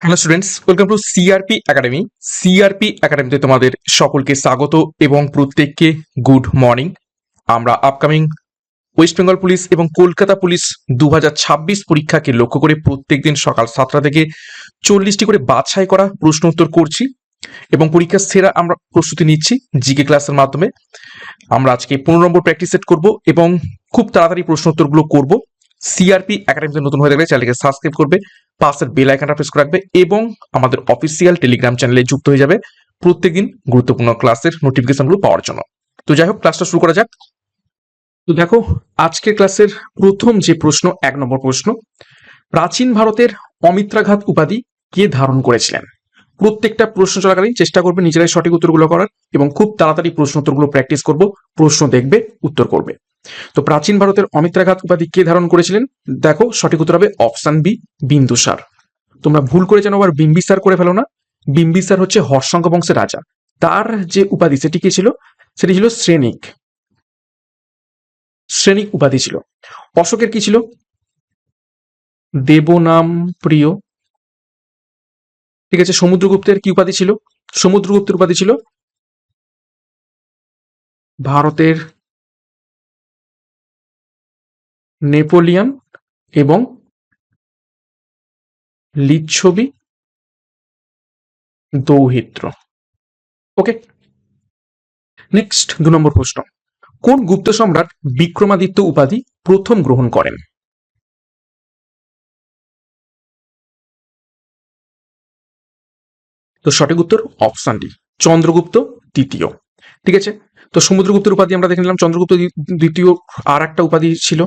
Hello students, welcome to CRP academy. CRP একাডেমিতে তোমাদের সকলকে স্বাগত এবং প্রত্যেককে গুড মর্নিং। আমরা আপকামিং ওয়েস্ট বেঙ্গল পুলিশ এবং কলকাতা পুলিশ 2026 পরীক্ষাকে লক্ষ্য করে প্রত্যেকদিন সকাল 7টা থেকে 40টি করে বাছাই করা প্রশ্ন উত্তর করছি এবং পরীক্ষার সেরা আমরা প্রস্তুতি নিচ্ছি জিকে ক্লাসের মাধ্যমে। আমরা আজকে 15 নম্বর প্র্যাকটিস সেট করবো এবং খুব তাড়াতাড়ি প্রশ্ন উত্তরগুলো করবো। সিআরপি একাডেমিতে নতুন হয়ে থাকলে চ্যানেলকে সাবস্ক্রাইব করবে, পাশের বেল আইকনটা প্রেস করে রাখবে এবং আমাদের অফিসিয়াল টেলিগ্রাম চ্যানেলে যুক্ত হয়ে যাবে প্রত্যেকদিন গুরুত্বপূর্ণ ক্লাসের নোটিফিকেশনগুলো পাওয়ার জন্য। তো যাই হোক, ক্লাসটা শুরু করা যাক। তো দেখো, আজকের ক্লাসের প্রথম যে প্রশ্ন, 1 নম্বর প্রশ্ন, প্রাচীন ভারতের অমিত্রাঘাত উপাধি কে ধারণ করেছিলেন? প্রত্যেকটা প্রশ্ন চলাকালীন চেষ্টা করবে নিজেরাই সঠিক উত্তরগুলো করার এবং খুব তাড়াতাড়ি প্রশ্ন উত্তরগুলো প্র্যাকটিস করব। প্রশ্ন দেখবে, উত্তর করবে। তো প্রাচীন ভারতের অমিত্রাঘাত উপাধি কে ধারণ করেছিলেন? দেখো, সঠিক উত্তর হবে অপশন বি, বিন্দুসার। তোমরা ভুল করে যেন আবার বিম্বিসার করে ফেলো না। বিম্বিসার হচ্ছে হর্ষঙ্ক বংশের রাজা। তার যে উপাধি সেটি কি ছিল? সেটি ছিল শ্রেণিক। শ্রেণিক উপাধি ছিল। অশোকের কি ছিল? দেবনাম প্রিয়। ঠিক আছে। সমুদ্রগুপ্তের কি উপাধি ছিল? সমুদ্রগুপ্তের উপাধি ছিল ভারতের নেপোলিয়ন এবং লিচ্ছবি দৌহিত্র। ওকে, নেক্সট 2 নম্বর প্রশ্ন, কোন গুপ্ত সম্রাট বিক্রমাদিত্য উপাধি প্রথম গ্রহণ করেন? তো সঠিক উত্তর অপশন ডি, চন্দ্রগুপ্ত দ্বিতীয়। ঠিক আছে। তো সমুদ্রগুপ্তের উপাধি আমরা দেখে নিলাম। চন্দ্রগুপ্ত দ্বিতীয় আর একটা উপাধি ছিল,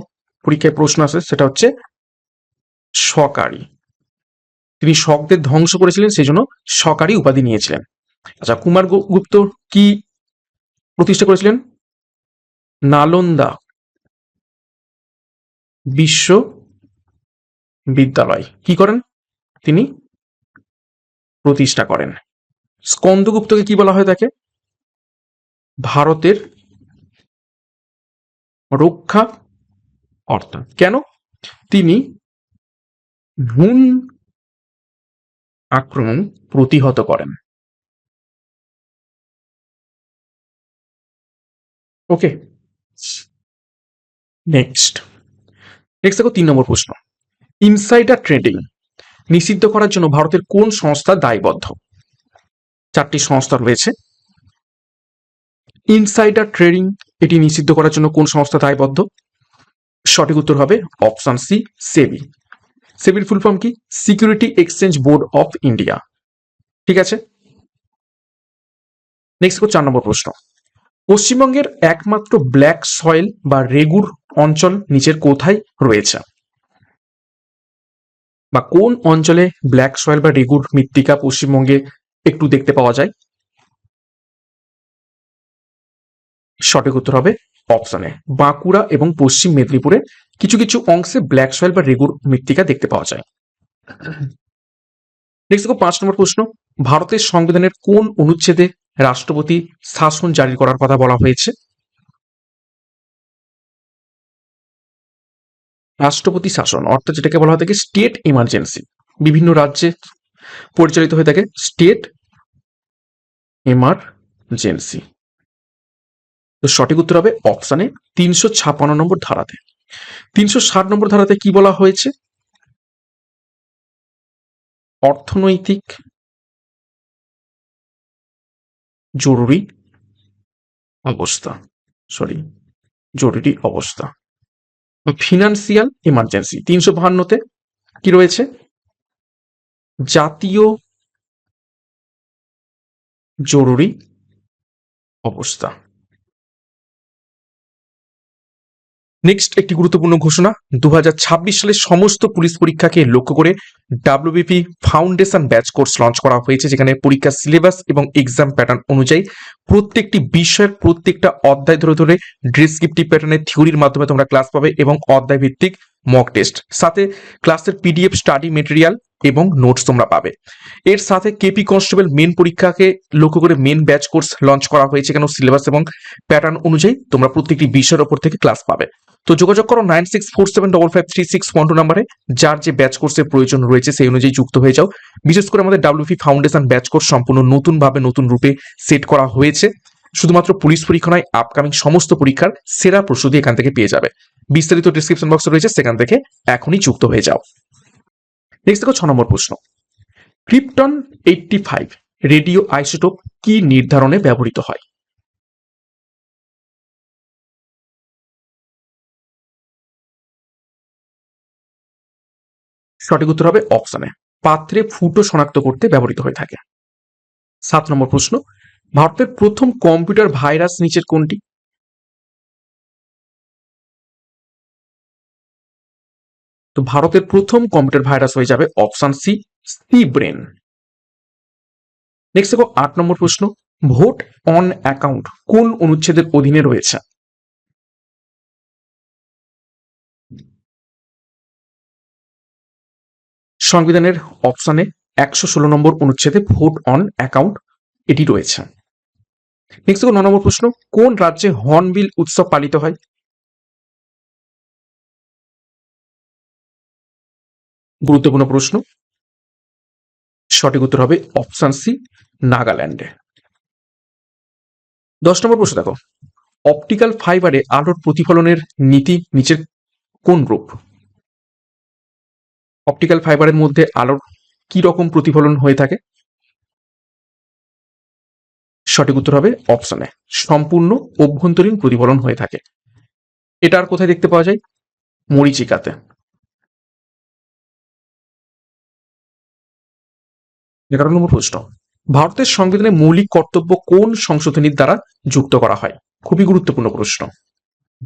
পরীক্ষায় প্রশ্ন আসে, সেটা হচ্ছে শকারী। তিনি শকদের ধ্বংস করেছিলেন, সেই জন্য শকারী উপাধি নিয়েছিলেন। আচ্ছা, কুমারগুপ্ত কি প্রতিষ্ঠা করেছিলেন? নালন্দা বিশ্ববিদ্যালয় কি করেন? তিনি প্রতিষ্ঠা করেন। স্কন্দগুপ্তকে কি বলা হয়? তাকে ভারতের রক্ষা কর্তা। কেন? তিনি হুন আক্রমণ প্রতিহত করেন। ওকে, নেক্সট দেখো 3 নম্বর প্রশ্ন, ইনসাইডার ট্রেডিং নিষিদ্ধ করার জন্য ভারতের কোন সংস্থা দায়বদ্ধ? 4টি সংস্থা রয়েছে। ইনসাইডার ট্রেডিং এটি নিষিদ্ধ করার জন্য কোন সংস্থা দায়বদ্ধ? সঠিক উত্তর হবে অপশন সি, সেবি। সেবির ফুল ফর্ম কি? Security exchange board of India. ঠিক আছে। নেক্সট 4 নম্বর প্রশ্ন, পশ্চিমবঙ্গের একমাত্র ব্ল্যাক সয়েল বা রেগুর অঞ্চল নিচের কোথায় রয়েছে? বা কোন অঞ্চলে ব্ল্যাক সয়েল বা রেগুর মৃত্তিকা পশ্চিমবঙ্গে একটু দেখতে পাওয়া যায়? সঠিক উত্তর হবে অপশনে বাঁকুড়া এবং পশ্চিম মেদিনীপুরে কিছু কিছু অংশে ব্ল্যাক সয়েল বা রেগুর মৃত্তিকা দেখতে পাওয়া যায়। নেক্সট 5 নম্বর প্রশ্ন, ভারতের সংবিধানের কোন অনুচ্ছেদে রাষ্ট্রপতি শাসন জারি করার কথা বলা হয়েছে? রাষ্ট্রপতি শাসন অর্থাৎ যেটাকে বলা হয় থাকে স্টেট ইমার্জেন্সি। বিভিন্ন রাজ্যে পরিচালিত হয়ে থাকে স্টেট ইমার্জেন্সি। তো সঠিক উত্তর হবে অপশনে 356 নম্বর ধারাতে। 360 নম্বর ধারাতে কি বলা হয়েছে? অর্থনৈতিক জরুরি অবস্থা, জরুরি অবস্থা, ফিনান্সিয়াল ইমার্জেন্সি। 352তে কি রয়েছে? জাতীয় জরুরি অবস্থা। নেক্সট একটি গুরুত্বপূর্ণ ঘোষণা, 2026 সালের সমস্ত পুলিশ পরীক্ষাকে লক্ষ্য করে WBP foundation batch course launch করা হয়েছে, যেখানে পরীক্ষার সিলেবাস এবং এক্সাম প্যাটার্ন অনুযায়ী প্রত্যেকটি বিষয়ের প্রত্যেকটা অধ্যায় ধরে ধরে ডেসক্রিপটিভ প্যাটার্নের থিওরির মাধ্যমে তোমরা ক্লাস পাবে এবং অধ্যায় ভিত্তিক মক টেস্ট, সাথে ক্লাসের পিডিএফ স্টাডি মেটেরিয়াল এবং নোটস তোমরা পাবে। এর সাথে কেপি কনস্টেবল মেন পরীক্ষাকে লক্ষ্য করে মেন ব্যাচ কোর্স লঞ্চ করা হয়েছে, কেন সিলেবাস এবং প্যাটার্ন অনুযায়ী তোমরা প্রত্যেকটি বিষয়ের ওপর থেকে ক্লাস পাবে। তো যোগাযোগ করো 9647553612 নাম্বারে, যার যে ব্যাচ কোর্সের প্রয়োজন রয়েছে সেই অনুযায়ী যুক্ত হয়ে যাও। বিশেষ করে আমাদের ডাব্লিউপি ফাউন্ডেশন ব্যাচ কোর্স সম্পূর্ণ নতুনভাবে নতুন রূপে সেট করা হয়েছে। শুধুমাত্র পুলিশ পরীক্ষা নয়, আপকামিং সমস্ত পরীক্ষার সেরা প্রস্তুতি এখান থেকে পেয়ে যাবে। বিস্তারিত ডিসক্রিপশন বক্সে রয়েছে, সেখান থেকে এখনই যুক্ত হয়ে যাও। নেক্সট দেখো 6 নম্বর প্রশ্ন। ক্রিপ্টন 85 রেডিও আইসোটোপ কি নির্ধারণে ব্যবহৃত হয়? সঠিক উত্তর হবে অপশনে, পাত্রে ফুটো শনাক্ত করতে ব্যবহৃত হয়ে থাকে। 7 নম্বর প্রশ্ন। ভারতের প্রথম কম্পিউটার ভাইরাস নিচের কোনটি? তো ভারতের প্রথম কম্পিউটার ভাইরাস হয়ে যাবে option C, C brain. Next দেখো 8 নম্বর প্রশ্ন। ভোট অন অ্যাকাউন্ট কোন অনুচ্ছেদের অধীনে রয়েছে? সংবিধানের অপশনে 116 নম্বর অনুচ্ছেদে ভোট অন অ্যাকাউন্ট এটি রয়েছে। নেক্সট দেখো 9 নম্বর প্রশ্ন। কোন রাজ্যে হর্নবিল উৎসব পালিত হয়? গুরুত্বপূর্ণ প্রশ্ন। সঠিক উত্তর হবে অপশন সি, নাগাল্যান্ডে। 10 নম্বর প্রশ্ন দেখো। অপটিক্যাল ফাইবারে আলোর প্রতিফলনের নীতি নিচের কোন রূপ? অপটিক্যাল ফাইবারের মধ্যে আলোর কি রকম প্রতিফলন হয়ে থাকে? সঠিক উত্তর হবে অপশনে, সম্পূর্ণ অভ্যন্তরীণ প্রতিফলন হয়ে থাকে। এটা আর কোথায় দেখতে পাওয়া যায়? মরীচিকাতে। 11 নম্বর প্রশ্ন। ভারতের সংবিধানে মৌলিক কর্তব্য কোন সংশোধনীর দ্বারা যুক্ত করা হয়? খুবই গুরুত্বপূর্ণ প্রশ্ন,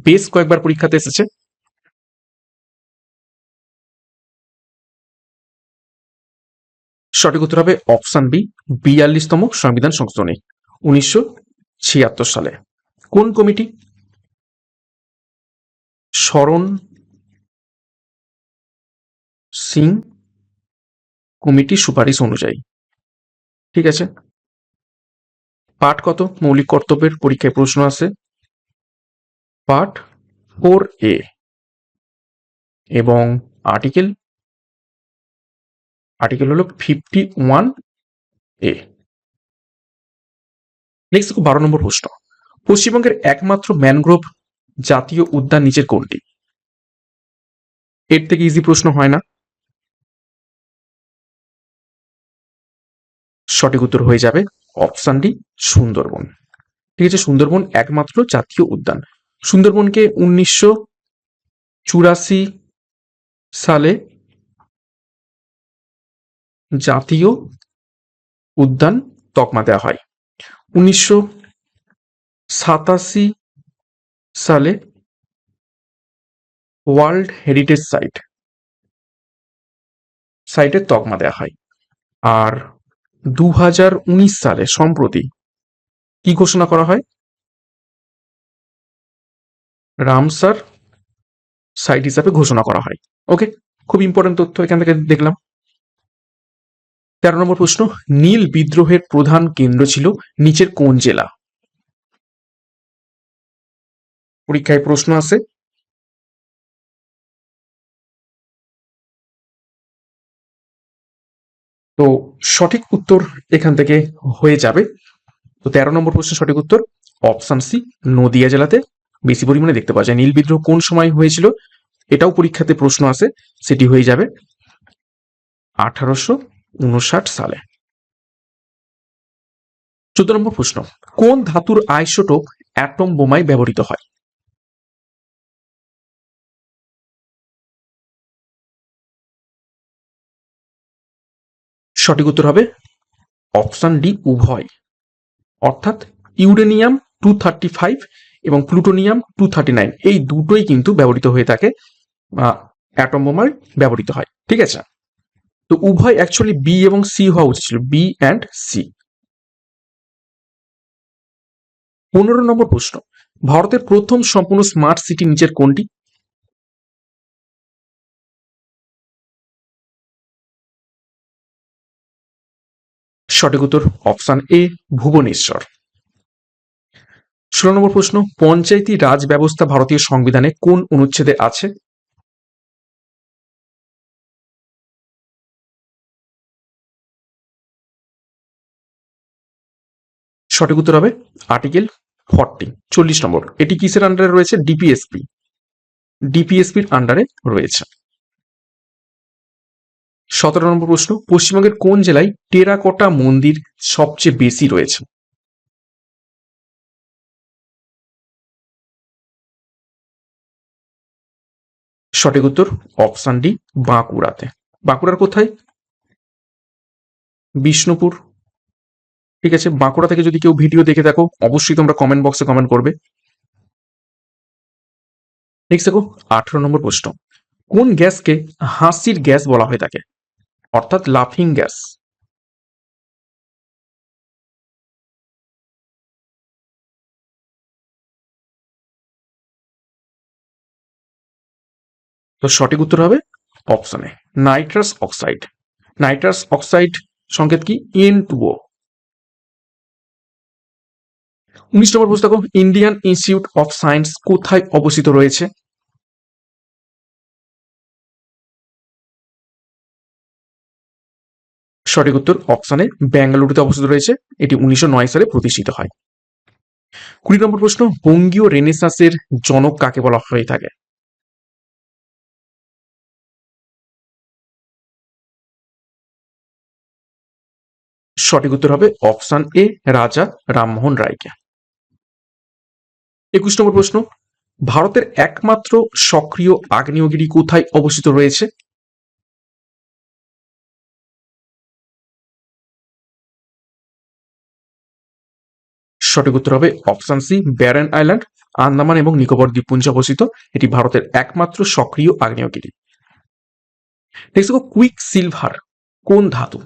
বেশ কয়েকবার পরীক্ষাতে এসেছে। সঠিক উত্তর হবে অপশন বি, 42তম সংবিধান সংশোধনী 1976 সালে। কোন কমিটি? শরণ সিং কমিটি সুপারিশ অনুযায়ী। ঠিক আছে। পার্ট কত মৌলিক কর্তব্যের পরীক্ষায় প্রশ্ন আসে? Part 4A। এবং আর্টিকেল হলো 51A। নেক্সট 12 নম্বর প্রশ্ন। পশ্চিমবঙ্গের একমাত্র ম্যানগ্রোভ জাতীয় উদ্যান নিচের কোনটি? এর থেকে ইজি প্রশ্ন হয় না। সঠিক উত্তর হয়ে যাবে অপশন ডি, সুন্দরবন। ঠিক আছে, সুন্দরবন একমাত্র জাতীয় উদ্যান। সুন্দরবনকে 1984 সালে জাতীয় উদ্যান তকমা দেওয়া হয়। 1987 সালে ওয়ার্ল্ড হেরিটেজ সাইটের তকমা দেওয়া হয়। আর 2019 সালে সম্প্রতি কি ঘোষণা করা হয়? রামসার সাইট হিসাবে ঘোষণা করা হয়। ওকে, খুব ইম্পর্টেন্ট তথ্য এখান থেকে দেখলাম। 13 নম্বর প্রশ্ন। নীল বিদ্রোহের প্রধান কেন্দ্র ছিল নিচের কোন জেলা? পরীক্ষায় প্রশ্ন আসে। তো সঠিক উত্তর এখান থেকে হয়ে যাবে। তো 13 নম্বর প্রশ্নের সঠিক উত্তর অপশন সি, নদিয়া জেলাতে বেশি পরিমাণে দেখতে পাওয়া যায়। নীল বিদ্রোহ কোন সময় হয়েছিল এটাও পরীক্ষাতে প্রশ্ন আসে, সেটি হয়ে যাবে 1859 সালে। 14 নম্বর প্রশ্ন। কোন ধাতুর আইসোটোপ অ্যাটম বোমায় ব্যবহৃত হয়? সঠিক উত্তর হবে অপশন ডি, উভয়। অর্থাৎ ইউরেনিয়াম 235 এবং প্লুটোনিয়াম 239 এই দুটোই কিন্তু ব্যবহৃত হয়ে থাকে, অ্যাটম বোমায় ব্যবহৃত হয়। ঠিক আছে, তো উভয় অ্যাকচুয়ালি বি এবং সি হওয়া উচিত ছিল, বি অ্যান্ড সি। 15 নম্বর প্রশ্ন। ভারতের প্রথম সম্পূর্ণ স্মার্ট সিটি নিচের কোনটি? সঠিক উত্তর অপশন এ ভুবনেশ্বর। 16 নম্বর প্রশ্ন, পঞ্চায়েতি রাজ ব্যবস্থা ভারতীয় সংবিধানে কোন অনুচ্ছেদে আছে? সঠিক উত্তর হবে আর্টিকেল 40। 40 নম্বর, এটি কিসের আন্ডারে রয়েছে? ডিপিএসপি, ডিপিএসপির আন্ডারে রয়েছে। 17 নম্বর প্রশ্ন, পশ্চিমবঙ্গের কোন জেলায় টেরাকোটা মন্দির সবচেয়ে বেশি রয়েছে? সঠিক উত্তর অপশন ডি বাঁকুড়াতে। বাঁকুড়ার কোথায়? বিষ্ণুপুর। ঠিক আছে, বাঁকুড়া থেকে যদি কেউ ভিডিও দেখে থাকো অবশ্যই তোমরা কমেন্ট বক্সে কমেন্ট করবে। নেক্সট দেখো 18 নম্বর প্রশ্ন, কোন গ্যাসকে হাসির গ্যাস বলা হয়ে থাকে, অর্থাৎ লাফিং গ্যাস? তো সঠিক উত্তর হবে অপশনে নাইট্রাস অক্সাইড। নাইট্রাস অক্সাইড সংকেত কি? N2O। 19 নম্বর প্রশ্ন দেখো, ইন্ডিয়ান ইনস্টিটিউট অফ সায়েন্স কোথায় অবস্থিত রয়েছে? সঠিক উত্তর অপশনে বেঙ্গালুরুতে অবস্থিত রয়েছে। এটি 1909 সালে প্রতিষ্ঠিত হয়। 20 নম্বর প্রশ্ন, বঙ্গীয় রেনেসাঁসের জনক কাকে বলা হয়ে থাকে? সঠিক উত্তর হবে অপশন এ রাজা রামমোহন রায়কে। 21 নম্বর প্রশ্ন, ভারতের একমাত্র সক্রিয় আগ্নেয়গিরি কোথায় অবস্থিত রয়েছে? সঠিক উত্তর হবে option C barren island, Andaman এবং নিকোবর দ্বীপপুঞ্জে অবস্থিত। এটি ভারতের একমাত্র সক্রিয় আগ্নেয়গিরি। নেক্সট দেখো, কুইক সিলভার কোন ধাতু?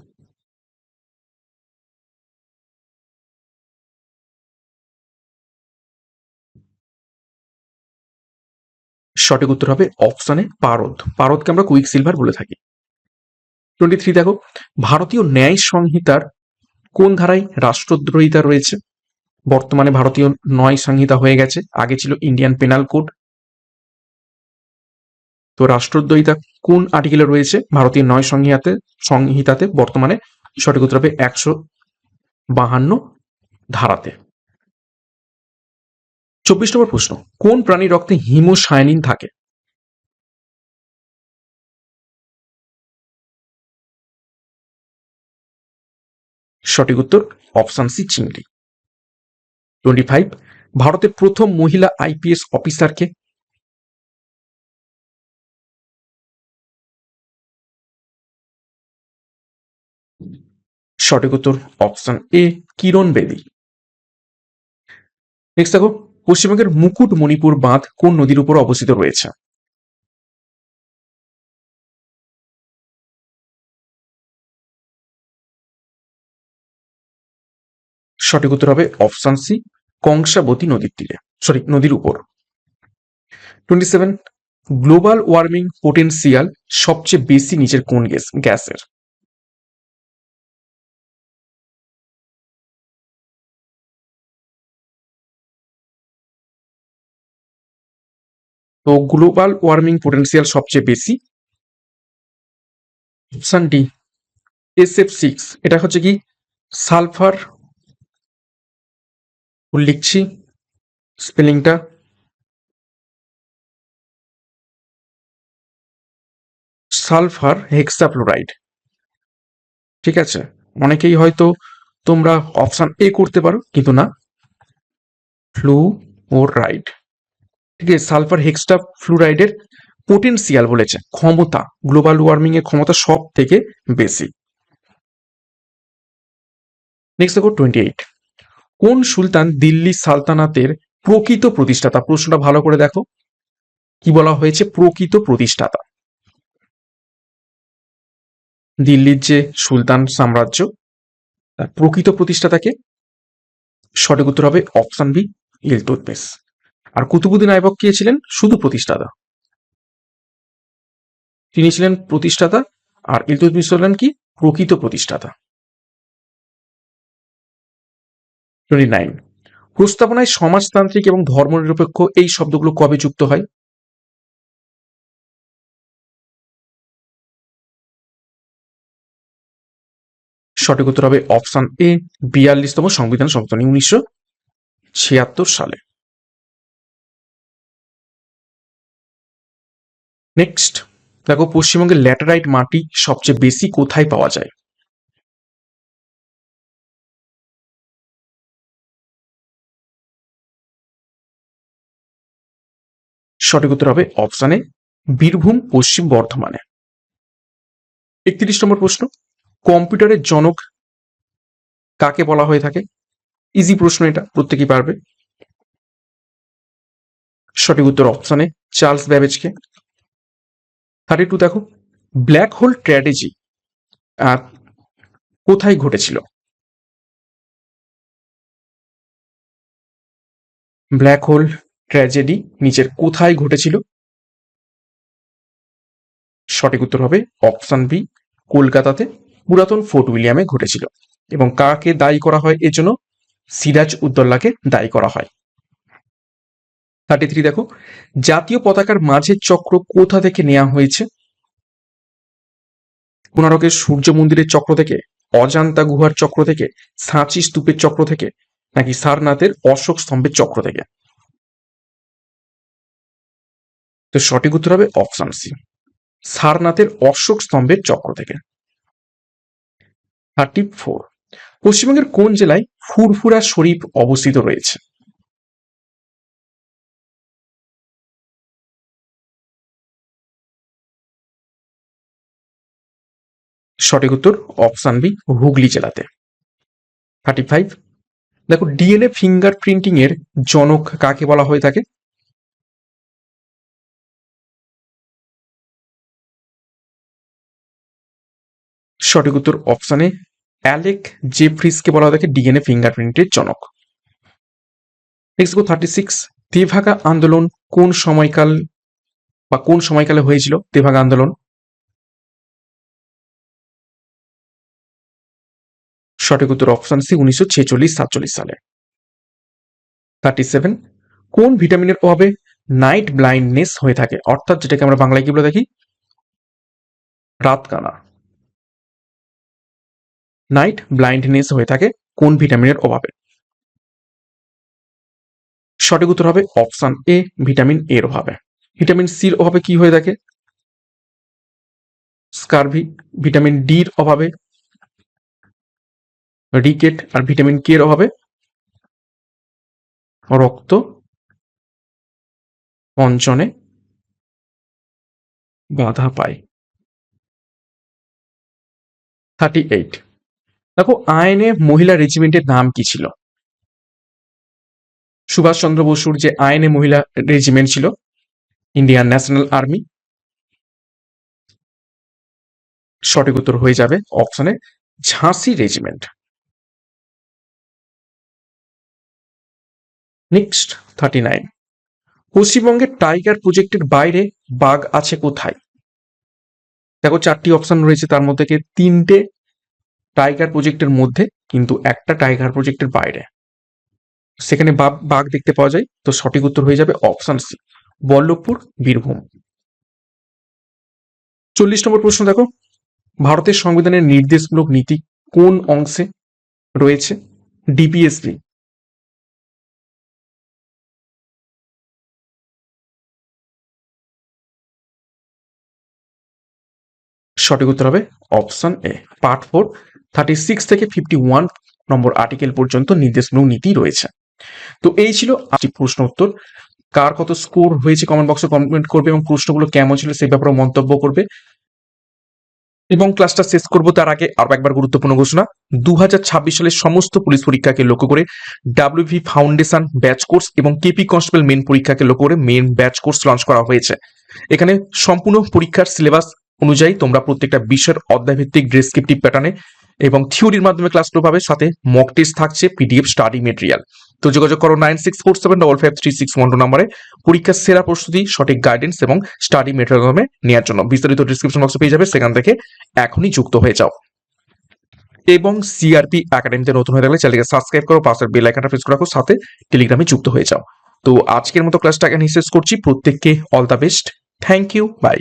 সঠিক উত্তর হবে অপশনে পারদ। পারদকে আমরা কুইক সিলভার বলে থাকি। 23 দেখো, ভারতীয় ন্যায় সংহিতার কোন ধারায় রাষ্ট্রদ্রোহিতা রয়েছে? বর্তমানে ভারতীয় ন্যায় সংহিতা হয়ে গেছে, আগে ছিল ইন্ডিয়ান পেনাল কোড। তো রাষ্ট্রদ্রোহিতা কোন আর্টিকেলে রয়েছে ভারতীয় ন্যায় সংহিতাতে বর্তমানে? সঠিক উত্তর হবে 152 ধারাতে। 24 নম্বর প্রশ্ন, কোন প্রাণীর রক্তে হিমোসায়ানিন থাকে? সঠিক উত্তর অপশন সি চিংড়ি। 25, ভারতের প্রথম মহিলা আইপিএস অফিসারকে? সঠিক উত্তর অপশন এ কিরণ বেদী। নেক্সট দেখো, পশ্চিমবঙ্গের মুকুটমণিপুর বাঁধ কোন নদীর উপর অবস্থিত রয়েছে? সঠিক উত্তর হবে অপশন সি কংসাবতী নদীর তীরে, নদীর উপর। 27, গ্লোবাল ওয়ার্মিং পোটেনশিয়াল সবচেয়ে বেশি নিচের কোন গ্যাসের? তো গ্লোবাল ওয়ার্মিং পোটেনশিয়াল সবচেয়ে বেশি অপশন ডি SF6। এটা হচ্ছে কি সালফার, লিখছি স্পেলিংটা, সালফার হেক্সাফ্লোরাইড। ঠিক আছে, অনেকেই হয়তো তোমরা অপশন এ করতে পারো, কিন্তু না, ফ্লুওরাইড। ঠিক আছে, সালফার হেক্সা ফ্লুরাইডের পোটেনশিয়াল বলেছে, ক্ষমতা, গ্লোবাল ওয়ার্মিং এর ক্ষমতা সব থেকে বেশি। নেক্সট দেখো 28, কোন সুলতান দিল্লি সালতানাতের প্রকৃত প্রতিষ্ঠাতা? প্রশ্নটা ভালো করে দেখো, কি বলা হয়েছে? প্রকৃত প্রতিষ্ঠাতা। দিল্লির যে সুলতান সাম্রাজ্য তার প্রকৃত প্রতিষ্ঠাতাকে? সঠিক উত্তর হবে অপশন বি ইলতুৎমিশ। আর কুতুবুদ্দিন আইবক কে ছিলেন? শুধু প্রতিষ্ঠাতা, তিনি ছিলেন প্রতিষ্ঠাতা, আর ইলতুৎমিশ হলেন কি প্রকৃত প্রতিষ্ঠাতা। 29, প্রস্তাবনায় সমাজতান্ত্রিক এবং ধর্মনিরপেক্ষ এই শব্দগুলো কবে যুক্ত হয়? সঠিক উত্তর হবে অপশন এ, 42তম সংবিধান সংশোধনী 1976 সালে। নেক্সট দেখো, পশ্চিমবঙ্গের ল্যাটেরাইট মাটি সবচেয়ে বেশি কোথায় পাওয়া যায়? সঠিক উত্তর হবে অপশন এ, বীরভূম, পশ্চিম বর্ধমানে। 31 নম্বর প্রশ্ন, কম্পিউটারের জনক কাকে বলা হয়ে থাকে? ইজি প্রশ্ন, এটা প্রত্যেকেই পারবে। সঠিক উত্তর অপশন এ, চার্লস ব্যাবেজকে। 32 দেখো, ব্ল্যাক হোল ট্র্যাজেডি কোথায় ঘটেছিল? ব্ল্যাক হোল ট্র্যাজেডি নিচের কোথায় ঘটেছিল? সঠিক উত্তর হবে অপশন বি, কলকাতাতে পুরাতন ফোর্ট উইলিয়ামে ঘটেছিল। এবং কাকে দায়ী করা হয় এর জন্য? সিরাজ উদ্দৌলাকে দায়ী করা হয়। 33 দেখো, জাতীয় পতাকার মাঝের চক্র কোথা থেকে নেওয়া হয়েছে? কোণারকের সূর্য মন্দিরের চক্র থেকে, অজান্তা গুহার চক্র থেকে, সাঁচি স্তূপের চক্র থেকে, নাকি সারনাথের অশোক স্তম্ভের চক্র থেকে? তো সঠিক উত্তর হবে অপশন সি, সারনাথের অশোক স্তম্ভের চক্র থেকে। 34, পশ্চিমবঙ্গের কোন জেলায় ফুরফুরা শরীফ অবস্থিত রয়েছে? সঠিক উত্তর অপশন বি, হুগলি জেলাতে। 35, দেখো, ডিএনএ ফিঙ্গারপ্রিন্টিং এর জনক কাকে বলা হয়ে থাকে? সঠিক উত্তর অপশন এ, অ্যালেক জেফ্রিসকে বলা হয়ে থাকে ডিএনএ ফিঙ্গারপ্রিন্টের জনক। নেক্সট গো 36, তেভাগা আন্দোলন কোন সময়কাল বা কোন সময়কালে হয়েছিল? তেভাগা আন্দোলন। সঠিক উত্তর অপশন সি, 1946-47 সালে। 37, কোন ভিটামিনের অভাবে নাইট ব্লাইন্ডনেস হয়ে থাকে, অর্থাৎ যেটাকে আমরা বাংলায় কি বলে থাকি? রাতকানা। নাইট ব্লাইন্ডনেস হয়ে থাকে কোন ভিটামিনের অভাবে? সঠিক উত্তর হবে অপশন এ, ভিটামিন এর অভাবে। ভিটামিন সির অভাবে কি হয়ে থাকে? স্কারভি। ভিটামিন ডির অভাবে রিকেট। আর ভিটামিন কে এর অভাবে রক্ত অঞ্চনে বাধা পায়। 38, দেখো, আইএনএ মহিলা রেজিমেন্টের নাম কি ছিল? সুভাষচন্দ্র বসুর যে আইএনএ মহিলা রেজিমেন্ট ছিল, ইন্ডিয়ান ন্যাশনাল আর্মি। সঠিক উত্তর হয়ে যাবে অপশনে ঝাঁসি রেজিমেন্ট। নেক্সট 39, পশ্চিমবঙ্গের টাইগার প্রজেক্টের বাইরে বাঘ আছে কোথায়? দেখো, 4টি অপশন রয়েছে, তার মধ্যে থেকে 3টে টাইগার প্রজেক্টের মধ্যে, কিন্তু একটা টাইগার প্রজেক্টের বাইরে, সেখানে বাঘ দেখতে পাওয়া যায়। তো সঠিক উত্তর হয়ে যাবে অপশন সি, বল্লভপুর, বীরভূম। 40 নম্বর প্রশ্ন দেখো, ভারতের সংবিধানের নির্দেশমূলক নীতি কোন অংশে রয়েছে? ডিপিএসপি। সঠিক উত্তর হবে অপশন এ, পার্ট 4, 36 থেকে 51 নম্বর আর্টিকেল পর্যন্ত নির্দেশমূলক নীতি রয়েছে। তো এই ছিল আজকের প্রশ্ন উত্তর। কার কত স্কোর হয়েছে কমেন্ট বক্সে কমেন্ট করবে এবং প্রশ্নগুলো কেমন ছিল সেই ব্যাপারে মন্তব্য করবে। এবং ক্লাসটা শেষ করব তার আগে আরো একবার গুরুত্বপূর্ণ ঘোষণা, 2026 সালের সমস্ত পুলিশ পরীক্ষাকে লক্ষ্য করে ডাব্লিউভি ফাউন্ডেশন ব্যাচ কোর্স এবং কেপি কনস্টেবল মেন পরীক্ষাকে লক্ষ্য করে মেন ব্যাচ কোর্স লঞ্চ করা হয়েছে। এখানে সম্পূর্ণ পরীক্ষার সিলেবাস অনুযায়ী তোমরা প্রত্যেকটা বিষয়ের অধ্যায়ভিত্তিক ডেসক্রিপটিভ প্যাটার্নে এবং থিওরির মাধ্যমে ক্লাসগুলো পাবে, সাথে মক টেস্ট থাকছে, পিডিএফ স্টাডি মেটেরিয়াল। তো যোগাযোগ করো 9647553612 নম্বরে পরীক্ষার সেরা প্রস্তুতি, সঠিক গাইডেন্স এবং স্টাডি মেটেরিয়াল নেওয়ার জন্য। বিস্তারিত ডিসক্রিপশন বক্সে পেয়ে যাবে, সেখান থেকে এখনই যুক্ত হয়ে যাও। এবং সিআরপি একাডেমিতে নতুন হয়ে থাকলে চ্যানেলকে সাবস্ক্রাইব করো, পাশের বেল আইকনটা প্রেস করে রাখো, সাথে টেলিগ্রামে যুক্ত হয়ে যাও। তো আজকের মতো ক্লাসটা এখানে শেষ করছি। প্রত্যেককে all the best. Thank you, by.